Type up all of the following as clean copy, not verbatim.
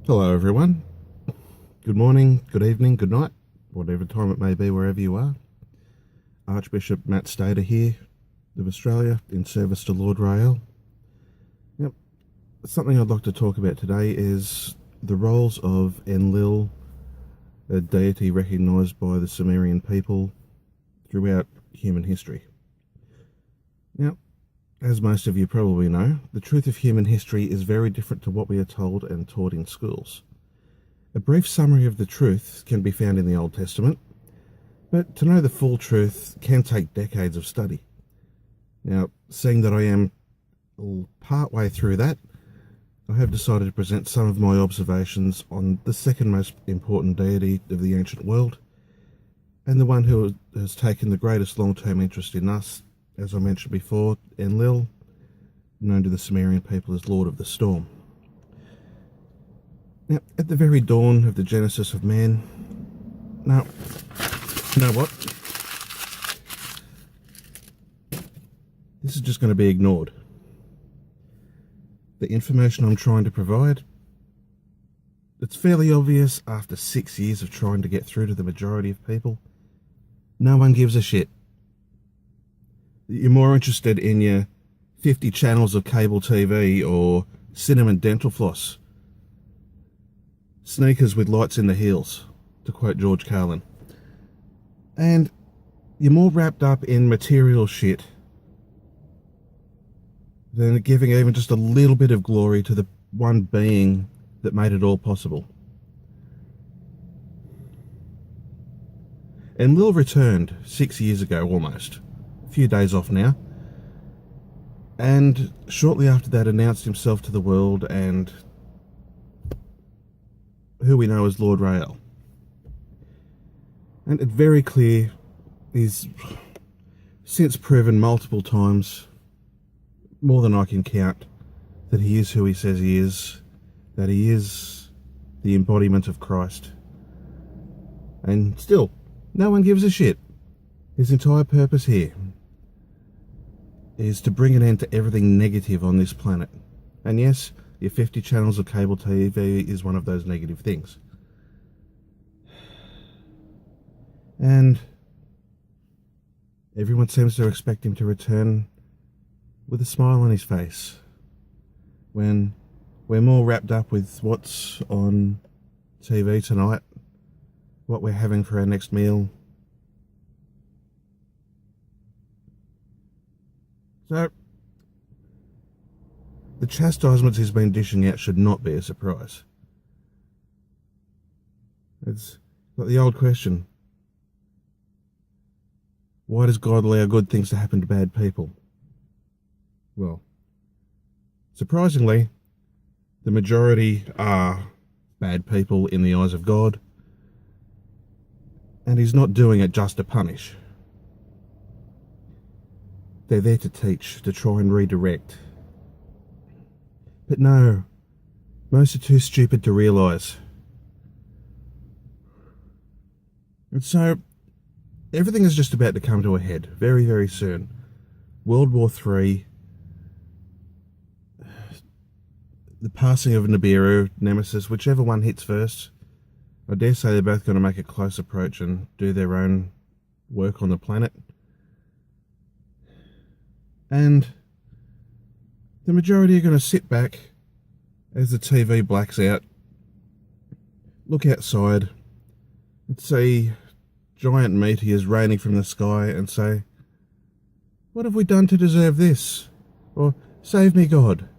Hello everyone. Good morning, good evening, good night, whatever time it may be wherever you are. Archbishop Matt Stader here of Australia in service to Lord Rael. Yep. Something I'd like to talk about today is the roles of Enlil, a deity recognised by the Sumerian people throughout human history. Now, as most of you probably know, the truth of human history is very different to what we are told and taught in schools. A brief summary of the truth can be found in the Old Testament, but to know the full truth can take decades of study. Now, seeing that I am part way through that, I have decided to present some of my observations on the second most important deity of the ancient world, and the one who has taken the greatest long-term interest in us, as I mentioned before, Enlil, known to the Sumerian people as Lord of the Storm. Now, at the very dawn of the genesis of man, now, you know what? This is just going to be ignored. The information I'm trying to provide, it's fairly obvious after 6 years of trying to get through to the majority of people. No one gives a shit. You're more interested in your 50 channels of cable TV or cinnamon dental floss. Sneakers with lights in the heels, to quote George Carlin. And you're more wrapped up in material shit than giving even just a little bit of glory to the one being that made it all possible. Enlil returned 6 years ago almost, a few days off now, and shortly after that announced himself to the world and who we know as Lord Rael. And it's very clear, he's since proven multiple times, more than I can count, that he is who he says he is, that he is the embodiment of Christ. And still, no one gives a shit. His entire purpose here is to bring an end to everything negative on this planet. And yes, your 50 channels of cable TV is one of those negative things. And everyone seems to expect him to return with a smile on his face when we're more wrapped up with what's on TV tonight, what we're having for our next meal. So, the chastisements he's been dishing out should not be a surprise. It's like the old question: why does God allow good things to happen to bad people? Well, surprisingly, the majority are bad people in the eyes of God, and he's not doing it just to punish. They're there to teach, to try and redirect. But no, most are too stupid to realise. And so, everything is just about to come to a head very, very soon. World War III, the passing of Nibiru, Nemesis, whichever one hits first. I dare say they're both going to make a close approach and do their own work on the planet. And the majority are going to sit back as the TV blacks out, look outside, and see giant meteors raining from the sky and say, "What have we done to deserve this?" Or, "Save me, God."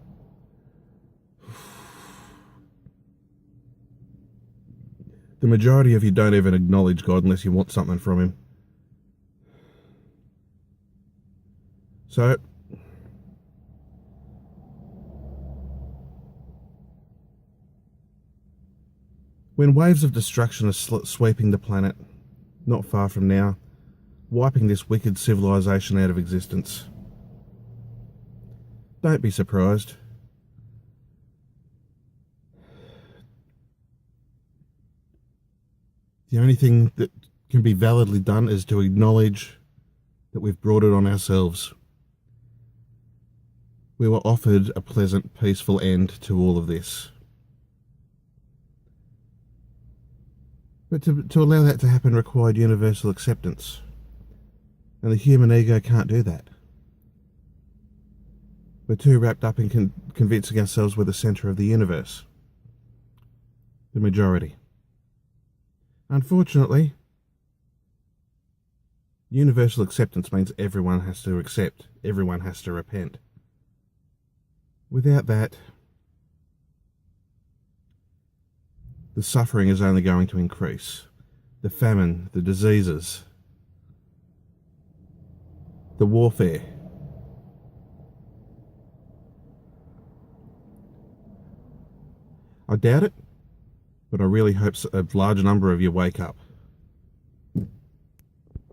The majority of you don't even acknowledge God unless you want something from him. So, when waves of destruction are sweeping the planet, not far from now, wiping this wicked civilization out of existence, don't be surprised. The only thing that can be validly done is to acknowledge that we've brought it on ourselves. We were offered a pleasant, peaceful end to all of this. But to allow that to happen required universal acceptance. And the human ego can't do that. We're too wrapped up in convincing ourselves we're the centre of the universe. The majority. Unfortunately, universal acceptance means everyone has to accept, everyone has to repent. Without that, the suffering is only going to increase. The famine, the diseases, the warfare. I doubt it, but I really hope a large number of you wake up.